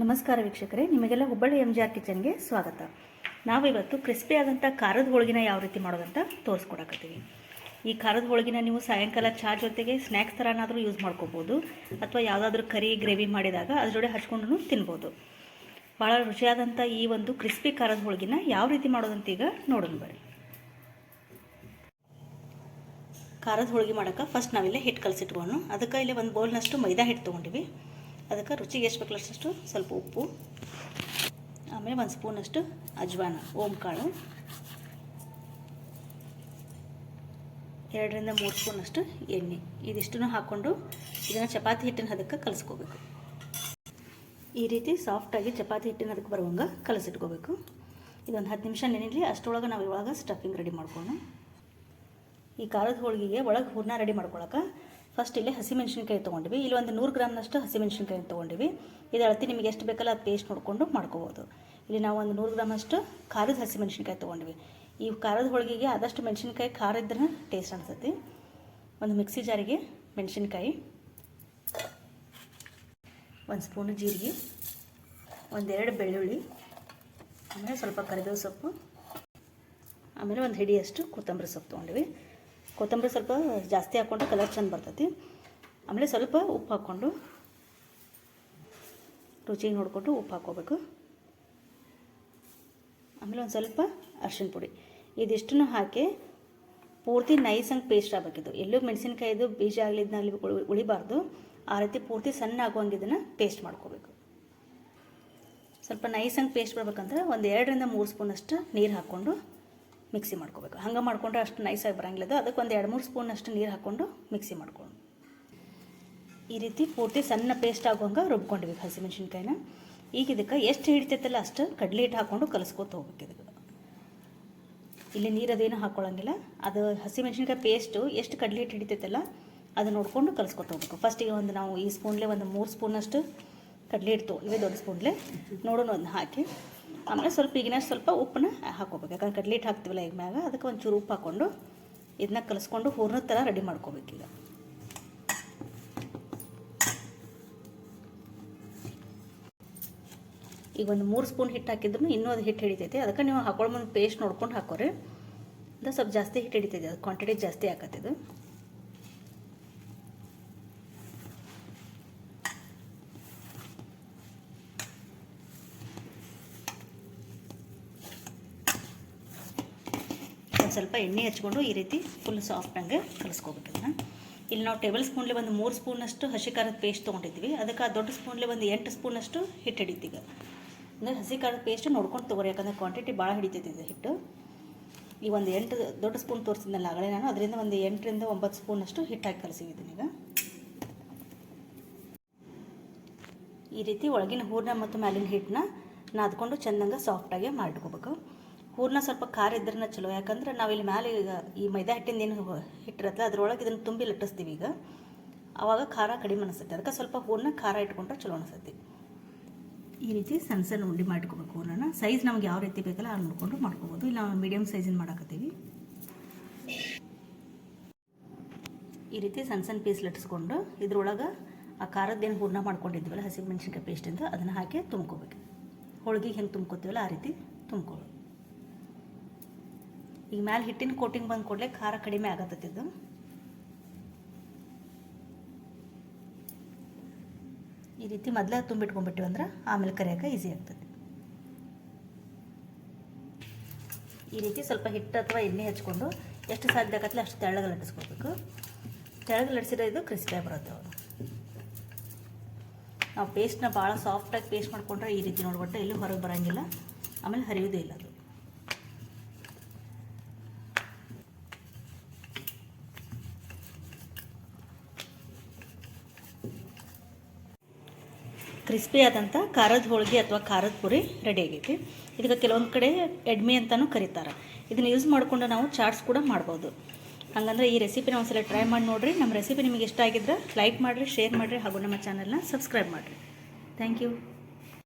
ನಮಸ್ಕಾರ ವೀಕ್ಷಕರೇ, ನಿಮಗೆಲ್ಲ ಹುಬ್ಬಳ್ಳಿ MJR ಕಿಚನ್ಗೆ ಸ್ವಾಗತ. ನಾವು ಇವತ್ತು ಕ್ರಿಸ್ಪಿ ಆದಂಥ ಖಾರದ ಹೋಳಿಗೆನ ಯಾವ ರೀತಿ ಮಾಡೋದಂತ ತೋರಿಸ್ಕೊಡಕತ್ತೀವಿ. ಈ ಖಾರದ ಹೋಳಿಗೆನ ನೀವು ಸಾಯಂಕಾಲ ಚಹಾ ಜೊತೆಗೆ ಸ್ನ್ಯಾಕ್ಸ್ ಥರನಾದರೂ ಯೂಸ್ ಮಾಡ್ಕೋಬೋದು, ಅಥವಾ ಯಾವುದಾದ್ರೂ ಕರಿ ಗ್ರೇವಿ ಮಾಡಿದಾಗ ಅದ್ರ ಜೊತೆ ಹಚ್ಕೊಂಡು ತಿನ್ಬೋದು. ಭಾಳ ರುಚಿಯಾದಂಥ ಈ ಒಂದು ಕ್ರಿಸ್ಪಿ ಖಾರದ ಹೋಳಿಗೆನ ಯಾವ ರೀತಿ ಮಾಡೋದಂತ ಈಗ ನೋಡೋಣ ಬರ್ರಿ. ಖಾರದ ಹೋಳಿಗೆ ಮಾಡೋಕೆ ಫಸ್ಟ್ ನಾವಿಲ್ಲೇ ಹಿಟ್ಟು ಕಲಸಿಟ್ಕೊಂಡು, ಅದಕ್ಕೆ ಇಲ್ಲಿ ಒಂದು ಬೌಲ್ನಷ್ಟು ಮೈದಾ ಹಿಟ್ಟು ತೊಗೊಂಡಿವಿ. ಅದಕ್ಕೆ ರುಚಿಗೆ ಎಷ್ಟು ಬೇಕಷ್ಟು ಸ್ವಲ್ಪ ಉಪ್ಪು, ಆಮೇಲೆ ಒಂದು ಸ್ಪೂನಷ್ಟು ಅಜ್ವಾನ, ಓಂ ಕಾಳು, 2 ರಿಂದ 3 ಸ್ಪೂನಷ್ಟು ಎಣ್ಣೆ, ಇದಿಷ್ಟನ್ನು ಹಾಕ್ಕೊಂಡು ಇದನ್ನು ಚಪಾತಿ ಹಿಟ್ಟಿನ ಹದಕ್ಕೆ ಕಲಿಸ್ಕೋಬೇಕು. ಈ ರೀತಿ ಸಾಫ್ಟಾಗಿ ಚಪಾತಿ ಹಿಟ್ಟಿನ ಹದಕ್ಕೆ ಬರುವಂಗೆ ಕಲಸಿಟ್ಕೋಬೇಕು. ಇದೊಂದು 10 ನಿಮಿಷ ನೆನೆಯಲಿ. ಅಷ್ಟರೊಳಗೆ ನಾವು ಇವಾಗ ಸ್ಟಫಿಂಗ್ ರೆಡಿ ಮಾಡ್ಕೊಂಡು, ಈ ಖಾರದ ಹೋಳಿಗೆಗೆ ಒಳಗೆ ಹೂರ್ಣ ರೆಡಿ ಮಾಡ್ಕೊಳಕ್ಕೆ ಫಸ್ಟ್ ಇಲ್ಲಿ ಹಸಿಮೆಣ್ಸಿನ್ಕಾಯಿ ತೊಗೊಂಡಿವಿ. ಇಲ್ಲಿ ಒಂದು 100 ಗ್ರಾಮ್ನಷ್ಟು ಹಸಿಮೆಣ್ಸಿನ್ಕಾಯಿ ತೊಗೊಂಡಿವಿ. ಇದು ಅಳತೆ ನಿಮಗೆ ಎಷ್ಟು ಬೇಕಲ್ಲ ಅದು ಪೇಸ್ಟ್ ನೋಡಿಕೊಂಡು ಮಾಡ್ಕೋಬೋದು. ಇಲ್ಲಿ ನಾವು ಒಂದು 100 ಗ್ರಾಮಷ್ಟು ಖಾರದ ಹಸಿಮೆಣ್ಸಿನ್ಕಾಯಿ ತೊಗೊಂಡಿವಿ. ಈ ಖಾರದ ಹೋಳಿಗೆಗೆ ಆದಷ್ಟು ಮೆಣಸಿನ್ಕಾಯಿ ಖಾರ ಇದ್ರೆ ಟೇಸ್ಟ್ ಅನಿಸುತ್ತೆ. ಒಂದು ಮಿಕ್ಸಿ ಜಾರಿಗೆ ಮೆಣಸಿನ್ಕಾಯಿ, 1 ಸ್ಪೂನು ಜೀರಿಗೆ, 1-2 ಬೆಳ್ಳುಳ್ಳಿ, ಆಮೇಲೆ ಸ್ವಲ್ಪ ಕರಿಬೇವು ಸೊಪ್ಪು, ಆಮೇಲೆ ಒಂದು ಹಿಡಿಯಷ್ಟು ಕೊತ್ತಂಬರಿ ಸೊಪ್ಪು ತೊಗೊಂಡಿವಿ. ಕೊತ್ತಂಬರಿ ಸ್ವಲ್ಪ ಜಾಸ್ತಿ ಹಾಕ್ಕೊಂಡು ಕಲರ್ ಚೆಂದ ಬರ್ತೈತಿ. ಆಮೇಲೆ ಸ್ವಲ್ಪ ಉಪ್ಪು ಹಾಕ್ಕೊಂಡು ರುಚಿಗೆ ನೋಡಿಕೊಂಡು ಉಪ್ಪು ಹಾಕ್ಕೋಬೇಕು. ಆಮೇಲೆ ಒಂದು ಸ್ವಲ್ಪ ಅರಿಶಿನ ಪುಡಿ, ಇದಿಷ್ಟನ್ನು ಹಾಕಿ ಪೂರ್ತಿ ನೈಸಂಗೆ ಪೇಸ್ಟ್ ಆಗಬೇಕಿದ್ದು. ಎಲ್ಲೂ ಮೆಣಸಿನ್ಕಾಯಿದು ಬೀಜ ಆಗಲಿದ್ದಲ್ಲಿ ಉಳಿಬಾರ್ದು. ಆ ರೀತಿ ಪೂರ್ತಿ ಸಣ್ಣ ಆಗುವಂಗೆ ಇದನ್ನು ಪೇಸ್ಟ್ ಮಾಡ್ಕೋಬೇಕು. ಸ್ವಲ್ಪ ನೈಸಂಗೆ ಪೇಸ್ಟ್ ಬರ್ಬೇಕಂದ್ರೆ ಒಂದು 2 ರಿಂದ 3 ಸ್ಪೂನಷ್ಟು ನೀರು ಹಾಕ್ಕೊಂಡು ಮಿಕ್ಸಿ ಮಾಡ್ಕೋಬೇಕು. ಹಂಗೆ ಮಾಡಿಕೊಂಡ್ರೆ ಅಷ್ಟು ನೈಸಾಗಿ ಬರೋಂಗಿಲ್ಲ. ಅದಕ್ಕೆ ಒಂದು 2-3 ಸ್ಪೂನಷ್ಟು ನೀರು ಹಾಕ್ಕೊಂಡು ಮಿಕ್ಸಿ ಮಾಡ್ಕೊಂಡು ಈ ರೀತಿ ಪೂರ್ತಿ ಸಣ್ಣ ಪೇಸ್ಟ್ ಆಗುವಂಗೆ ರುಬ್ಕೊಂಡಿವಿ ಹಸಿಮೆಣ್ಸಿನ್ಕಾಯಿನ. ಈಗ ಇದಕ್ಕೆ ಎಷ್ಟು ಹಿಡಿತೈತಲ್ಲ ಅಷ್ಟು ಕಡಲೆ ಹಿಟ್ಟು ಹಾಕ್ಕೊಂಡು ಕಲಿಸ್ಕೊತ ಹೋಗ್ಬೇಕು. ಇದಕ್ಕೆ ಇಲ್ಲಿ ನೀರು ಅದೇನು ಹಾಕ್ಕೊಳ್ಳೋಂಗಿಲ್ಲ. ಅದು ಹಸಿಮೆಣ್ಸಿನ್ಕಾಯಿ ಪೇಸ್ಟು ಎಷ್ಟು ಕಡಲೆ ಹಿಟ್ಟು ಹಿಡಿತೈತಲ್ಲ ಅದು ನೋಡಿಕೊಂಡು ಕಲಿಸ್ಕೊತ ಹೋಗ್ಬೇಕು. ಫಸ್ಟಿಗೆ ಒಂದು ನಾವು ಈ ಸ್ಪೂನ್ಲೆ ಒಂದು 3 ಸ್ಪೂನಷ್ಟು ಕಡಲೆ ಹಿಟ್ಟು ಇವೇ ದೊಡ್ಡ ಸ್ಪೂನ್ಲೆ ನೋಡೋಣ ಅದನ್ನ ಹಾಕಿ, ಆಮೇಲೆ ಸ್ವಲ್ಪ ಈಗಿನಷ್ಟು ಸ್ವಲ್ಪ ಉಪ್ಪನ್ನ ಹಾಕ್ಕೋಬೇಕು. ಯಾಕಂದ್ರೆ ಕಡಲೆ ಹಿಟ್ಟು ಹಾಕ್ತೀವಲ್ಲ ಈಗ ಮ್ಯಾಗ, ಅದಕ್ಕೆ ಒಂಚೂರು ಉಪ್ಪು ಹಾಕ್ಕೊಂಡು ಇದನ್ನ ಕಲಿಸ್ಕೊಂಡು ಹೂರ್ಣದ ಥರ ರೆಡಿ ಮಾಡ್ಕೋಬೇಕು. ಈಗ ಒಂದು 3 ಸ್ಪೂನ್ ಹಿಟ್ಟು ಹಾಕಿದ್ರು ಇನ್ನೂ ಅದು ಹಿಟ್ಟು ಹಿಡಿತೈತೆ. ಅದಕ್ಕೆ ನೀವು ಹಾಕೊಳ್ಳೋ ಮುಂದೆ ಪೇಸ್ಟ್ ನೋಡ್ಕೊಂಡು ಹಾಕೋರಿ. ಅದು ಸ್ವಲ್ಪ ಜಾಸ್ತಿ ಹಿಟ್ಟು ಹಿಡಿತೈತೆ, ಅದು ಕ್ವಾಂಟಿಟಿ ಜಾಸ್ತಿ ಹಾಕತ್ತಿದ್ದು. ಸ್ವಲ್ಪ ಎಣ್ಣೆ ಹಚ್ಕೊಂಡು ಈ ರೀತಿ ಫುಲ್ ಸಾಫ್ಟಂಗೆ ಕಲಿಸ್ಕೋಬೇಕು. ಅದನ್ನು ಇಲ್ಲಿ ನಾವು ಟೇಬಲ್ ಸ್ಪೂನ್ಲೆ ಒಂದು 3 ಸ್ಪೂನಷ್ಟು ಹಸಿ ಖಾರದ ಪೇಸ್ಟ್ ತೊಗೊಂಡಿದ್ದೀವಿ. ಅದಕ್ಕೆ ಆ ದೊಡ್ಡ ಸ್ಪೂನ್ಲೆ ಒಂದು 8 ಸ್ಪೂನಷ್ಟು ಹಿಟ್ಟು ಹಿಡಿತೀವಿ. ಅಂದರೆ ಹಸಿ ಖಾರದ ಪೇಸ್ಟ್ ನೋಡ್ಕೊಂಡು ತೊಗೊರಿ, ಯಾಕಂದರೆ ಕ್ವಾಂಟಿಟಿ ಭಾಳ ಹಿಡಿತೈತಿ ಇದು ಹಿಟ್ಟು. ಈ ಒಂದು 8 ದೊಡ್ಡ ಸ್ಪೂನ್ ತೋರಿಸಿದ್ನಲ್ಲ ಆಗಲೇ ನಾನು, ಅದರಿಂದ ಒಂದು 8 ರಿಂದ 9 ಸ್ಪೂನಷ್ಟು ಹಿಟ್ಟು ಹಾಕಿ ಕಲಸಿದ್ದೀನಿ. ಈಗ ಈ ರೀತಿ ಒಳಗಿನ ಹೂರ್ಣ ಮತ್ತು ಮ್ಯಾಲಿನ ಹಿಟ್ಟನ್ನ ನಾದ್ಕೊಂಡು ಚೆಂದಂಗೆ ಸಾಫ್ಟಾಗಿ ಮಾಡಿಟ್ಕೋಬೇಕು. ಹೂರ್ಣ ಸ್ವಲ್ಪ ಖಾರ ಇದ್ರನ್ನ ಚಲೋ, ಯಾಕಂದ್ರೆ ನಾವಿಲ್ಲಿ ಮೇಲೆ ಈಗ ಈ ಮೈದಾ ಹಿಟ್ಟಿಂದ ಏನು ಹಿಟ್ಟಿರತ್ತಲ್ಲ ಅದರೊಳಗೆ ಇದನ್ನು ತುಂಬಿ ಲಟ್ಟಿಸ್ತೀವಿ. ಈಗ ಆವಾಗ ಖಾರ ಕಡಿಮೆ ಅನಿಸುತ್ತೆ. ಅದಕ್ಕೆ ಸ್ವಲ್ಪ ಹೂರ್ಣ ಖಾರ ಇಟ್ಕೊಂಡ್ರೆ ಚಲೋ ಅನಿಸುತ್ತೆ. ಈ ರೀತಿ ಸಣ್ಣ ಸಣ್ಣ ಉಂಡೆ ಮಾಡ್ಕೋಬೇಕು. ಹೂರ್ಣನ ಸೈಜ್ ನಮ್ಗೆ ಯಾವ ರೀತಿ ಬೇಕಲ್ಲ ಅದು ನೋಡ್ಕೊಂಡು ಮಾಡ್ಕೋಬೋದು. ಇಲ್ಲ ನಾವು ಮೀಡಿಯಮ್ ಸೈಜಿನ ಮಾಡಾಕತ್ತೀವಿ. ಈ ರೀತಿ ಸಣ್ಣ ಸಣ್ಣ ಪೀಸ್ ಲಟ್ಟಿಸ್ಕೊಂಡು ಇದ್ರೊಳಗೆ ಆ ಖಾರದ್ದೇನು ಹೂರ್ಣ ಮಾಡ್ಕೊಂಡಿದ್ವಲ್ಲ ಹಸಿಮೆಣ್ಸಿನ್ಕಾಯಿ ಪೇಸ್ಟಿಂದ ಅದನ್ನು ಹಾಕಿ ತುಂಬ್ಕೋಬೇಕು. ಹೋಳಿಗೆಗೆ ಹೆಂಗೆ ತುಂಬ್ಕೋತೀವಲ್ಲ ಆ ರೀತಿ ತುಂಬ್ಕೊಳ್ಳೋದು. ಈಗ ಮ್ಯಾಲೆ ಹಿಟ್ಟಿನ ಕೋಟಿಂಗ್ ಬಂದು ಕೂಡಲೇ ಖಾರ ಕಡಿಮೆ ಆಗತ್ತಿದ್ದು. ಈ ರೀತಿ ಮೊದಲೇ ತುಂಬಿಟ್ಕೊಂಡ್ಬಿಟ್ಟಿವಿ ಅಂದ್ರೆ ಆಮೇಲೆ ಕರಿಯೋಕೆ ಈಸಿ ಆಗ್ತದೆ. ಈ ರೀತಿ ಸ್ವಲ್ಪ ಹಿಟ್ಟು ಅಥವಾ ಎಣ್ಣೆ ಹಚ್ಕೊಂಡು ಎಷ್ಟು ಸಾಧ್ಯ ಆಗತ್ತಲ್ಲ ಅಷ್ಟು ತೆಳ್ಳಗೆ ಲಟ್ಟಿಸ್ಕೊಳ್ಬೇಕು. ತೆಳ್ಳಗೆ ಲಟ್ಟಿಸಿದ್ರೆ ಇದು ಕ್ರಿಸ್ಪಿಯಾಗಿ ಬರುತ್ತೆ. ಅವರು ನಾವು ಪೇಸ್ಟ್ನ ಭಾಳ ಸಾಫ್ಟಾಗಿ ಪೇಸ್ಟ್ ಮಾಡಿಕೊಂಡ್ರೆ ಈ ರೀತಿ ನೋಡ್ಬಿಟ್ಟು ಎಲ್ಲೂ ಹೊರಗೆ ಬರೋಂಗಿಲ್ಲ, ಆಮೇಲೆ ಹರಿಯೋದೇ ಇಲ್ಲ. ಅದು ಕ್ರಿಸ್ಪಿ ಆದಂಥ ಖಾರದ ಹೋಳಿಗೆ ಅಥವಾ ಖಾರದ ಪುರಿ ರೆಡಿ ಆಗೈತಿ. ಇದಕ್ಕೆ ಕೆಲವೊಂದು ಕಡೆ ಎಡ್ಮಿ ಅಂತಲೂ ಕರೀತಾರೆ. ಇದನ್ನು ಯೂಸ್ ಮಾಡಿಕೊಂಡು ನಾವು ಚಾಟ್ಸ್ ಕೂಡ ಮಾಡ್ಬೋದು. ಹಾಗಂದ್ರೆ ಈ ರೆಸಿಪಿನ ಒಂದ್ಸಲ ಟ್ರೈ ಮಾಡಿ ನೋಡಿರಿ. ನಮ್ಮ ರೆಸಿಪಿ ನಿಮಗೆ ಇಷ್ಟ ಆಗಿದ್ರೆ ಲೈಕ್ ಮಾಡಿರಿ, ಶೇರ್ ಮಾಡಿರಿ, ಹಾಗೂ ನಮ್ಮ ಚಾನಲ್ನ ಸಬ್ಸ್ಕ್ರೈಬ್ ಮಾಡಿರಿ. Thank you.